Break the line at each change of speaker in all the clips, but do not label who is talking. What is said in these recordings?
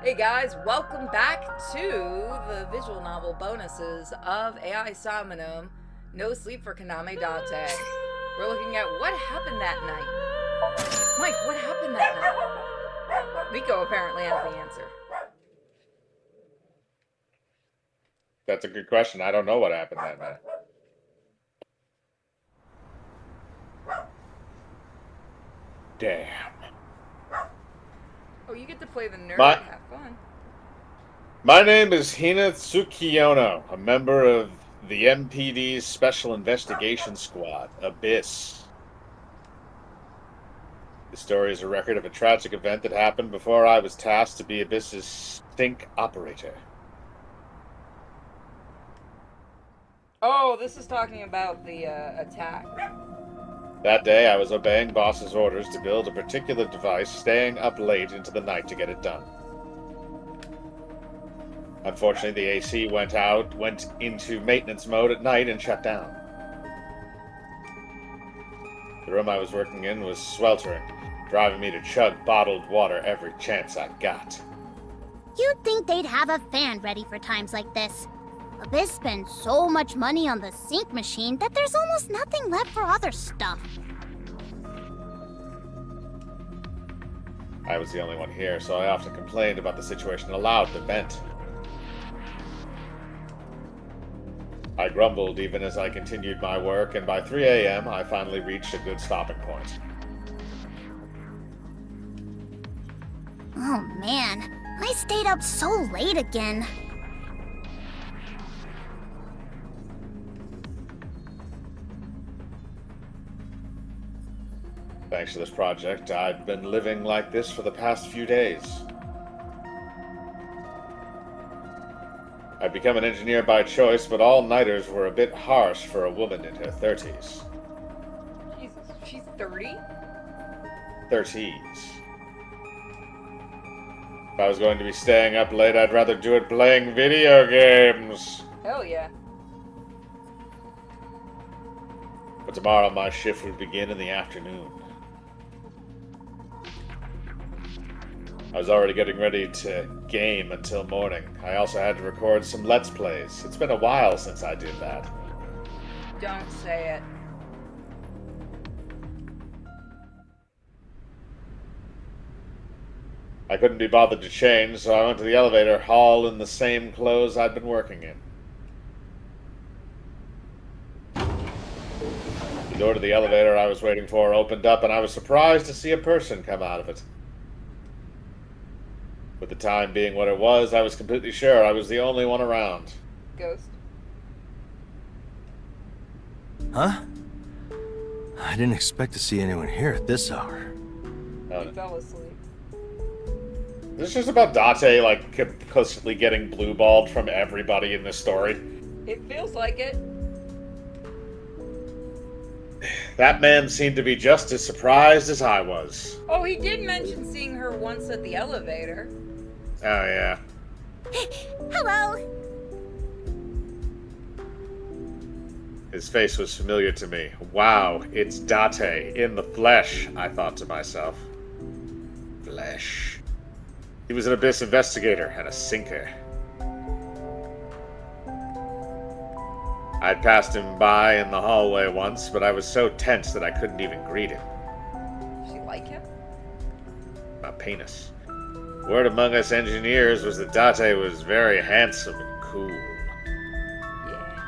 Hey guys, welcome back to the visual novel bonuses of AI SOMNIUM, No Sleep for Kaname Date. We're looking at what happened that night. Mike, what happened that night? Miko apparently has the answer.
That's a good question. I don't know what happened that night. Damn.
Oh, you get to play the nerd.
My
Have fun.
my name is Hina Tsukiyono, a member of the MPD's Special Investigation Squad, Abyss. The story is a record of a tragic event that happened before I was tasked to be Abyss's sync operator.
Oh, this is talking about the attack.
That day, I was obeying boss's orders to build a particular device, staying up late into the night to get it done. Unfortunately, the AC went into maintenance mode at night and shut down. The room I was working in was sweltering, driving me to chug bottled water every chance I got.
You'd think they'd have a fan ready for times like this. Abyss spends so much money on the sync machine that there's almost nothing left for other stuff.
I was the only one here, so I often complained about the situation aloud to vent. I grumbled even as I continued my work, and by 3 a.m. I finally reached a good stopping point.
Oh man, I stayed up so late again.
Thanks to this project, I'd been living like this for the past few days. I'd become an engineer by choice, but all-nighters were a bit harsh for a woman in her 30s.
Jesus, she's 30?
30s. If I was going to be staying up late, I'd rather do it playing video games.
Hell yeah.
But tomorrow my shift would begin in the afternoon. I was already getting ready to game until morning. I also had to record some Let's Plays. It's been a while since I did that.
Don't say it.
I couldn't be bothered to change, so I went to the elevator hall in the same clothes I'd been working in. The door to the elevator I was waiting for opened up, and I was surprised to see a person come out of it. With the time being what it was, I was completely sure I was the only one around.
Ghost.
Huh? I didn't expect to see anyone here at this hour.
He fell asleep.
This is just about Date, like, constantly getting blue-balled from everybody in this story.
It feels like it.
That man seemed to be just as surprised as I was.
Oh, he did mention seeing her once at the elevator.
Oh, yeah.
Hello!
His face was familiar to me. Wow, it's Date, in the flesh, I thought to myself. Flesh. He was an Abyss investigator and a sinker. I'd passed him by in the hallway once, but I was so tense that I couldn't even greet him.
She like him?
My penis. Word among us engineers was that Date was very handsome and cool.
Yeah.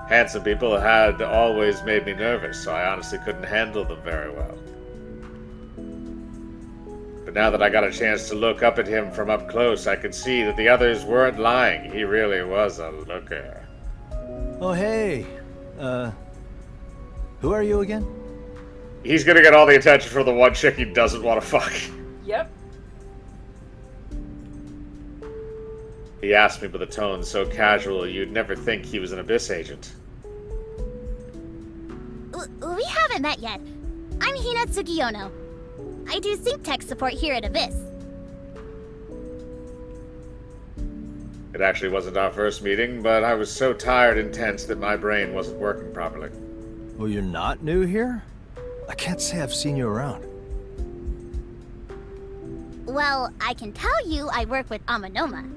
Handsome people had always made me nervous, so I honestly couldn't handle them very well. But now that I got a chance to look up at him from up close, I could see that the others weren't lying. He really was a looker.
Oh, hey. Who are you again?
He's gonna get all the attention for the one chick he doesn't want to fuck.
Yep.
He asked me with a tone so casual you'd never think he was an Abyss agent.
We haven't met yet. I'm Hina Tsukiyono. I do sync tech support here at Abyss.
It actually wasn't our first meeting, but I was so tired and tense that my brain wasn't working properly.
Well, you're not new here? I can't say I've seen you around.
Well, I can tell you I work with Amanoma.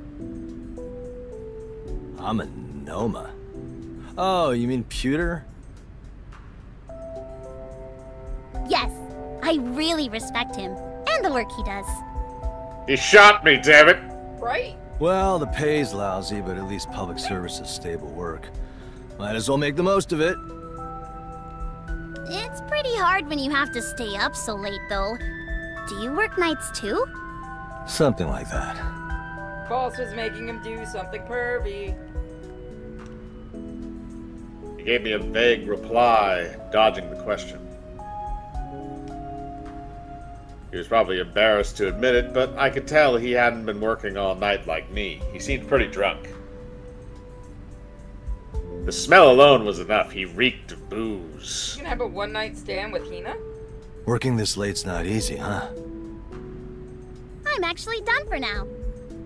Amanoma? Oh, you mean Pewter?
Yes, I really respect him and the work he does.
He shot me, damn it!
Right?
Well, the pay's lousy, but at least public service is stable work. Might as well make the most of it.
It's pretty hard when you have to stay up so late, though. Do you work nights too?
Something like that.
Boss was making him do something pervy.
He gave me a vague reply, dodging the question. He was probably embarrassed to admit it, but I could tell he hadn't been working all night like me. He seemed pretty drunk. The smell alone was enough. He reeked of booze.
You gonna have a one-night stand with Hina?
Working this late's not easy, huh?
I'm actually done for now.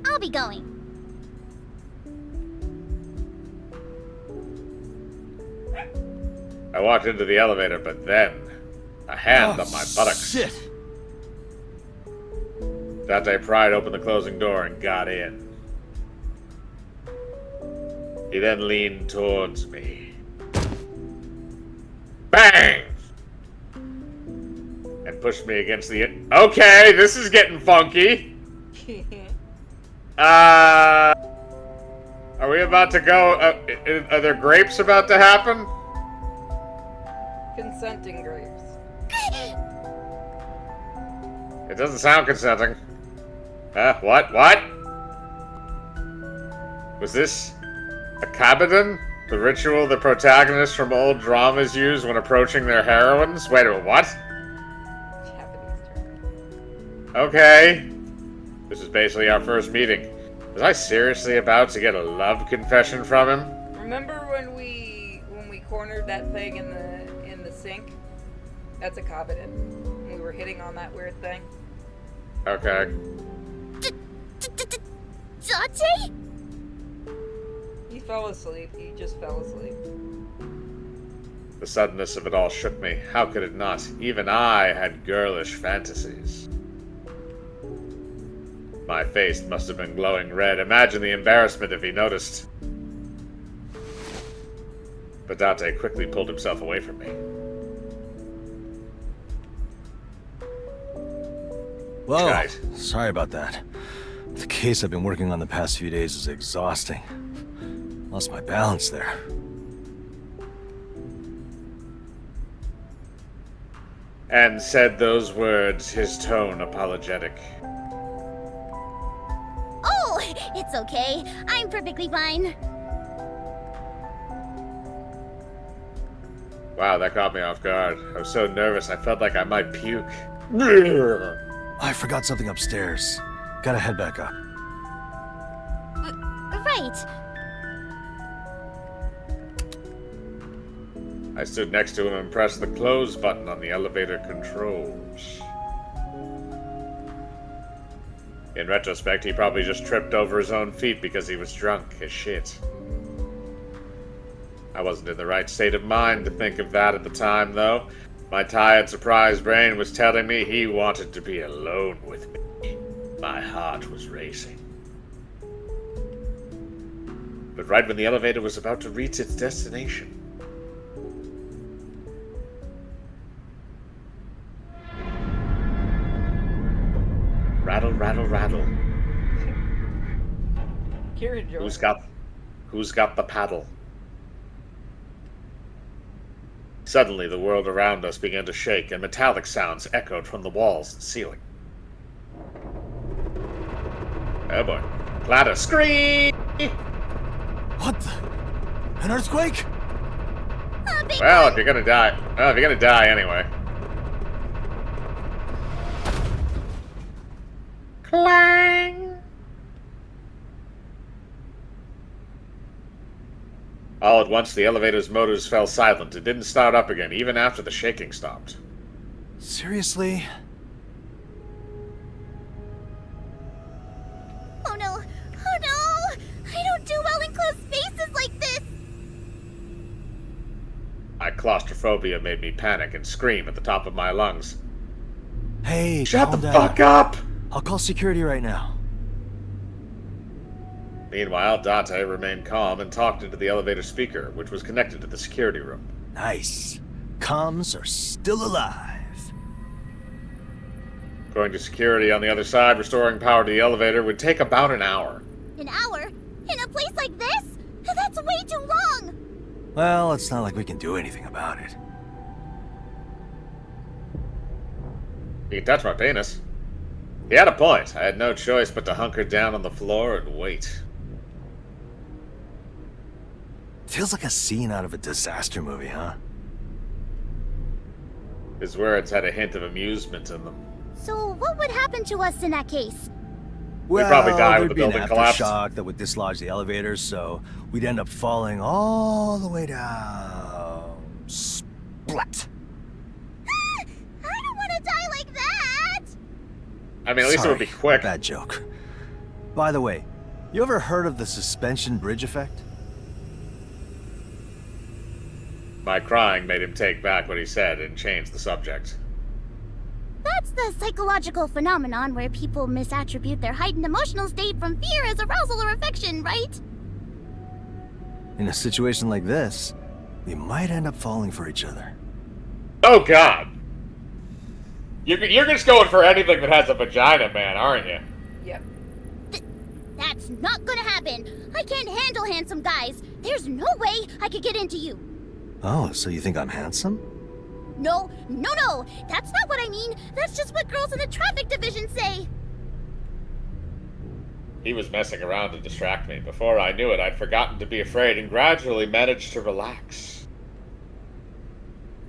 I'll be going.
I walked into the elevator, but then a hand on my buttocks.
Shit!
Dante pried open the closing door and got in. He then leaned towards me. Bang! And pushed me against the... Okay, this is getting funky. Are we about to go... are there grapes about to happen?
Consenting grapes.
It doesn't sound consenting. What? What? Was this a kabadon? The ritual the protagonists from old dramas use when approaching their heroines? Wait a minute, what?
Japanese term.
Okay. This is basically our first meeting. Was I seriously about to get a love confession from him?
Remember when we cornered that thing in the sink? That's a kabadon. We were hitting on that weird thing.
Okay.
Dante?
He fell asleep. He just fell asleep.
The suddenness of it all shook me. How could it not? Even I had girlish fantasies. My face must have been glowing red. Imagine the embarrassment if he noticed. But Dante quickly pulled himself away from me.
Whoa,
Right.
sorry about that. The case I've been working on the past few days is exhausting. Lost my balance there.
And said those words, his tone apologetic.
Oh, it's okay. I'm perfectly fine.
Wow, that caught me off guard. I was so nervous I felt like I might puke.
I forgot something upstairs. Gotta head back up.
Right.
I stood next to him and pressed the close button on the elevator controls. In retrospect, he probably just tripped over his own feet because he was drunk as shit. I wasn't in the right state of mind to think of that at the time, though. My tired, surprised brain was telling me he wanted to be alone with me. My heart was racing. But right when the elevator was about to reach its destination, rattle, rattle, rattle.
Kira Joy.
Who's got the paddle? Suddenly, the world around us began to shake, and metallic sounds echoed from the walls and ceiling. Oh boy. Clatter. Scream!
What the? An earthquake?
Well, if you're gonna die anyway. Clang! All at once, the elevator's motors fell silent. It didn't start up again, even after the shaking stopped.
Seriously?
Oh no! Oh no! I don't do well in closed spaces like this!
My claustrophobia made me panic and scream at the top of my lungs.
Hey,
Shut
calm
the
down.
fuck up!
I'll call security right now.
Meanwhile, Date remained calm and talked into the elevator speaker, which was connected to the security room.
Nice. Comms are still alive.
Going to security on the other side, restoring power to the elevator would take about an hour.
An hour? In a place like this? That's way too long!
Well, it's not like we can do anything about it.
You can touch my penis. He had a point. I had no choice but to hunker down on the floor and wait.
Feels like a scene out of a disaster movie, huh?
His words had a hint of amusement in them.
So what would happen to us in that case?
Well,
probably die when
there'd
the
be an
building collapsed.
aftershock that would dislodge the elevators, so we'd end up falling all the way down. Splat.
I don't want to die like that!
I mean, at least it would be
Sorry,
quick.
Bad joke. By the way, you ever heard of the suspension bridge effect?
My crying made him take back what he said and change the subject.
That's the psychological phenomenon where people misattribute their heightened emotional state from fear as arousal or affection, right?
In a situation like this, we might end up falling for each other.
Oh, God! You're just going for anything that has a vagina, man, aren't you?
Yep.
That's not gonna happen! I can't handle handsome guys! There's no way I could get into you!
Oh, so you think I'm handsome?
No, that's not what I mean! That's just what girls in the traffic division say!
He was messing around to distract me. Before I knew it, I'd forgotten to be afraid and gradually managed to relax.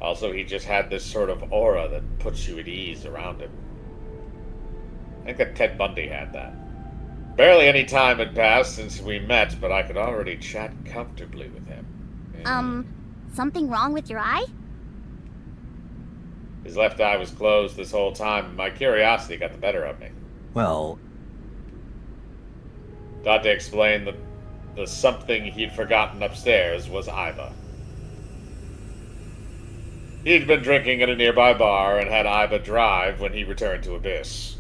Also, he just had this sort of aura that puts you at ease around him. I think that Ted Bundy had that. Barely any time had passed since we met, but I could already chat comfortably with him.
Something wrong with your eye?
His left eye was closed this whole time, and my curiosity got the better of me.
Well,
Date explained that the something he'd forgotten upstairs was Iva. He'd been drinking at a nearby bar and had Iva drive when he returned to Abyss.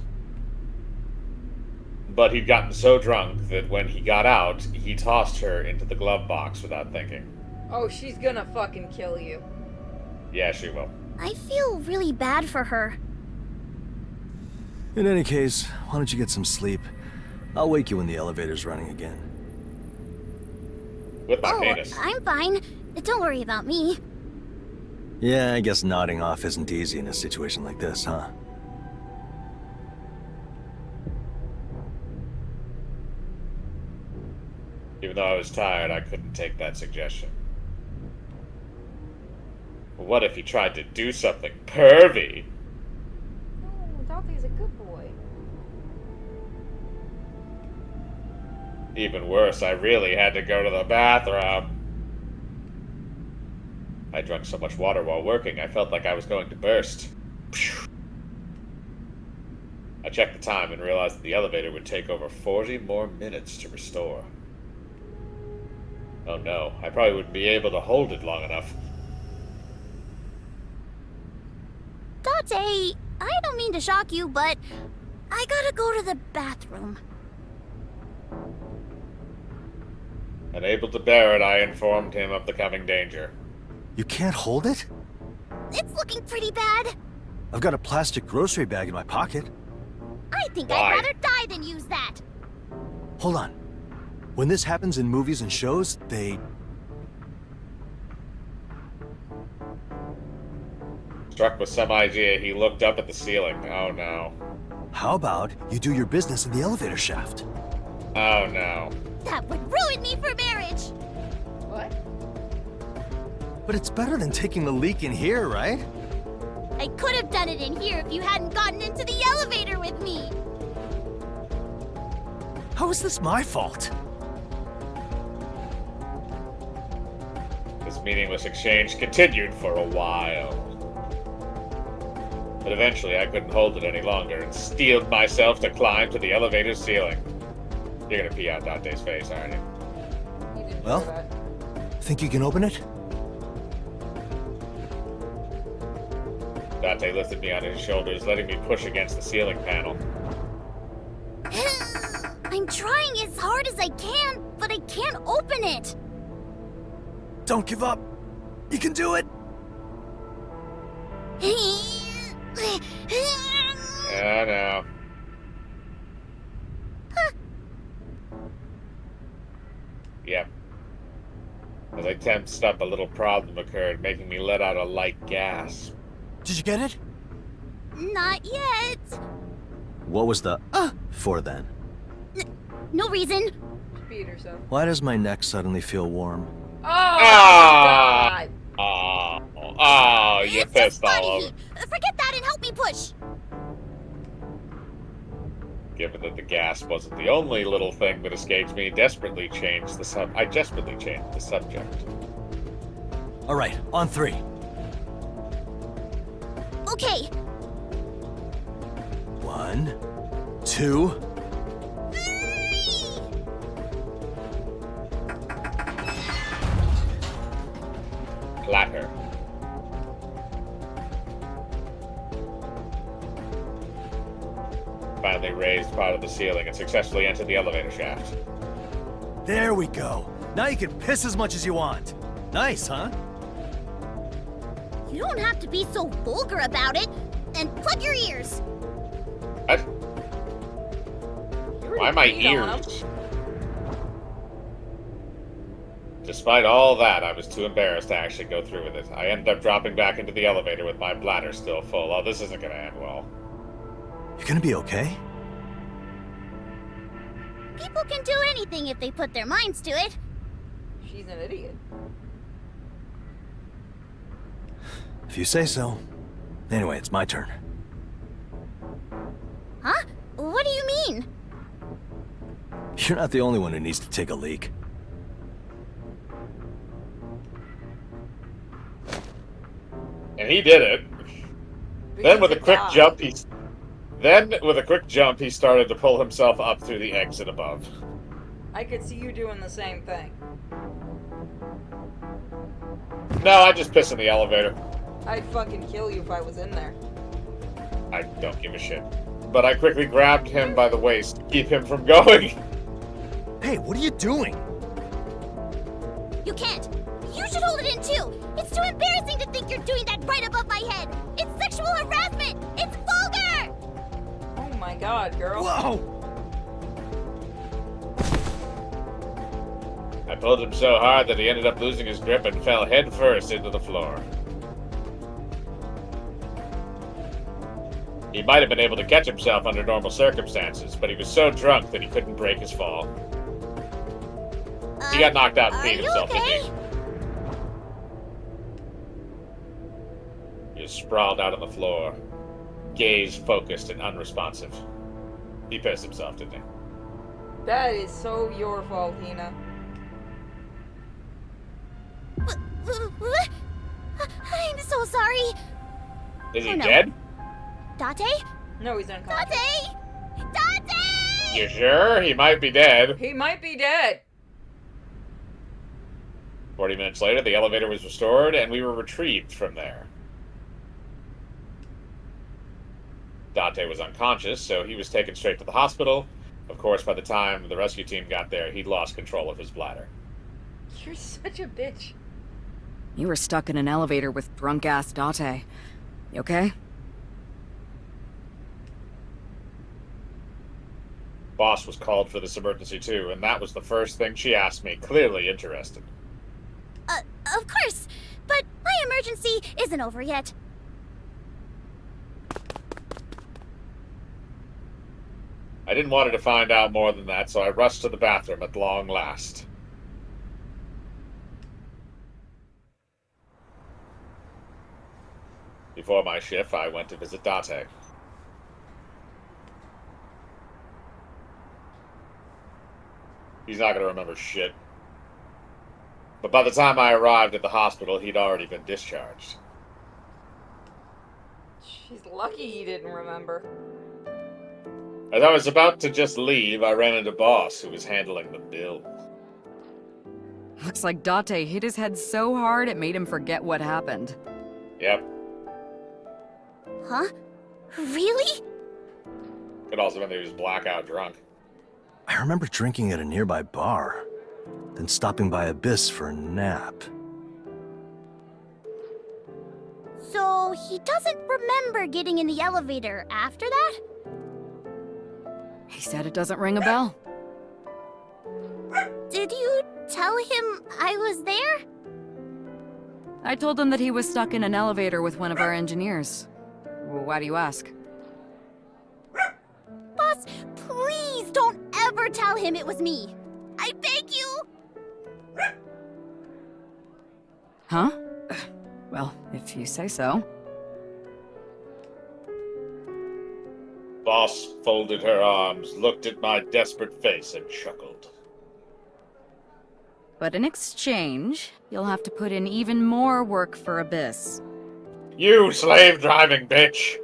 But he'd gotten so drunk that when he got out, he tossed her into the glove box without thinking.
Oh, she's gonna fucking kill you.
Yeah, she will.
I feel really bad for her.
in any case, why don't you get some sleep? I'll wake you when the elevator's running again.
With my penis.
I'm fine. Don't worry about me.
Yeah, I guess nodding off isn't easy in a situation like this, huh?
Even though I was tired, I couldn't take that suggestion. What if he tried to do something pervy?
No, Date's a good boy.
Even worse, I really had to go to the bathroom. I drank so much water while working, I felt like I was going to burst. I checked the time and realized that the elevator would take over 40 more minutes to restore. Oh no, I probably wouldn't be able to hold it long enough.
Date, I don't mean to shock you, but I gotta go to the bathroom.
Unable to bear it, I informed him of the coming danger.
You can't hold it?
It's looking pretty bad.
I've got a plastic grocery bag in my pocket.
I think
Why?
I'd rather die than use that.
Hold on. When this happens in movies and shows, they...
Struck with some idea, he looked up at the ceiling. Oh no.
How about you do your business in the elevator shaft?
Oh no.
That would ruin me for marriage.
What?
But it's better than taking the leak in here, right?
I could have done it in here if you hadn't gotten into the elevator with me.
How is this my fault?
This meaningless exchange continued for a while. But eventually I couldn't hold it any longer and steeled myself to climb to the elevator's ceiling. You're gonna pee out Dante's face, aren't you?
You didn't
Well?
say that.
Think you can open it?
Dante lifted me on his shoulders, letting me push against the ceiling panel.
I'm trying as hard as I can, but I can't open it.
Don't give up. You can do it.
Yeah, no. Yep. As I tensed up, a little problem occurred, making me let out a light gasp.
Did you get it?
Not yet.
What was the for then?
No reason.
Beat herself.
Why does my neck suddenly feel warm?
Oh,
Ah!
God.
Oh, you
It's just
pissed
body
all over.
heat. Forget that and help me push.
Given that the gas wasn't the only little thing that escaped me, I desperately changed the subject.
All right, on 3.
Okay.
1, 2.
3.
Clatter. Finally raised part of the ceiling and successfully entered the elevator shaft.
There we go. Now you can piss as much as you want. Nice, huh?
You don't have to be so vulgar about it. And plug your ears.
What?
You already
Why my
peed on him.
ears? Despite all that, I was too embarrassed to actually go through with it. I ended up dropping back into the elevator with my bladder still full. Oh, this isn't gonna end well.
You're gonna be okay?
People can do anything if they put their minds to it.
She's an idiot.
If you say so. Anyway, it's my turn.
Huh? What do you mean?
You're not the only one who needs to take a leak.
And he did it. Then with a quick
God.
jump, he started to pull himself up through the exit above.
I could see you doing the same thing.
No, I just pissed in the elevator.
I'd fucking kill you if I was in there.
I don't give a shit. But I quickly grabbed him by the waist to keep him from going.
Hey, what are you doing?
You can't. You should hold it in too. It's too embarrassing to think you're doing that right above my head. It's sexual harassment. It's vulgar.
Oh my God, girl.
Whoa!
I pulled him so hard that he ended up losing his grip and fell headfirst into the floor. He might have been able to catch himself under normal circumstances, but he was so drunk that he couldn't break his fall. He got knocked out and
Are
peed
you
himself,
okay?
didn't he? He was sprawled out on the floor, gaze focused and unresponsive. He pissed himself, didn't he?
That is so your fault, Hina.
I'm so sorry.
Is he
Oh, no.
dead?
Date?
No, he's unconscious.
Date! Date!
You sure? He might be dead.
He might be dead.
40 minutes later, the elevator was restored, and we were retrieved from there. Date was unconscious, so he was taken straight to the hospital. Of course, by the time the rescue team got there, he'd lost control of his bladder.
You're such a bitch.
You were stuck in an elevator with drunk-ass Date. You okay?
Boss was called for this emergency too, and that was the first thing she asked me, clearly interested.
Of course. But my emergency isn't over yet.
I didn't want her to find out more than that, so I rushed to the bathroom at long last. Before my shift, I went to visit Date. He's not going to remember shit. But by the time I arrived at the hospital, he'd already been discharged.
She's lucky he didn't remember.
As I was about to just leave, I ran into Boss, who was handling the bill.
Looks like Date hit his head so hard it made him forget what happened.
Yep.
Huh? Really?
Could also been that he was blackout drunk.
I remember drinking at a nearby bar, then stopping by Abyss for a nap.
So he doesn't remember getting in the elevator after that?
He said it doesn't ring a bell.
Did you tell him I was there?
I told him that he was stuck in an elevator with one of our engineers. Why do you ask?
Boss, please don't ever tell him it was me. I beg you.
Huh? Well, if you say so.
Boss folded her arms, looked at my desperate face, and chuckled.
But in exchange, you'll have to put in even more work for Abyss.
You slave-driving bitch!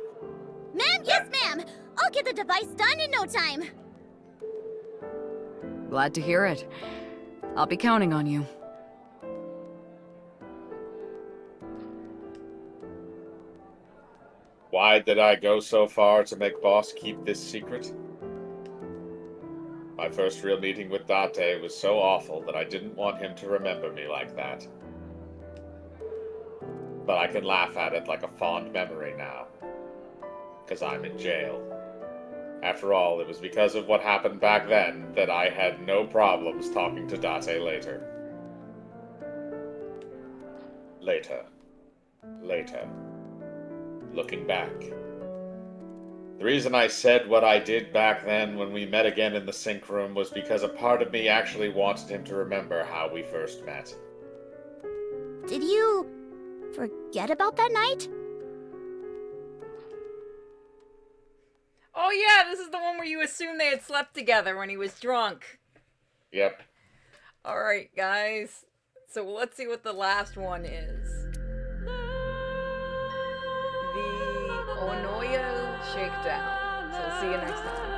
Ma'am, yes ma'am. I'll get the device done in no time.
Glad to hear it. I'll be counting on you.
Why did I go so far to make Boss keep this secret? My first real meeting with Date was so awful that I didn't want him to remember me like that. But I can laugh at it like a fond memory now. 'Cause I'm in jail. After all, it was because of what happened back then that I had no problems talking to Date later. Later. Looking back. The reason I said what I did back then when we met again in the sync room was because a part of me actually wanted him to remember how we first met.
Did you forget about that night?
Oh yeah, this is the one where you assume they had slept together when he was drunk.
Yep.
Alright, guys. So let's see what the last one is. The Onoya Shakedown. So see you next time.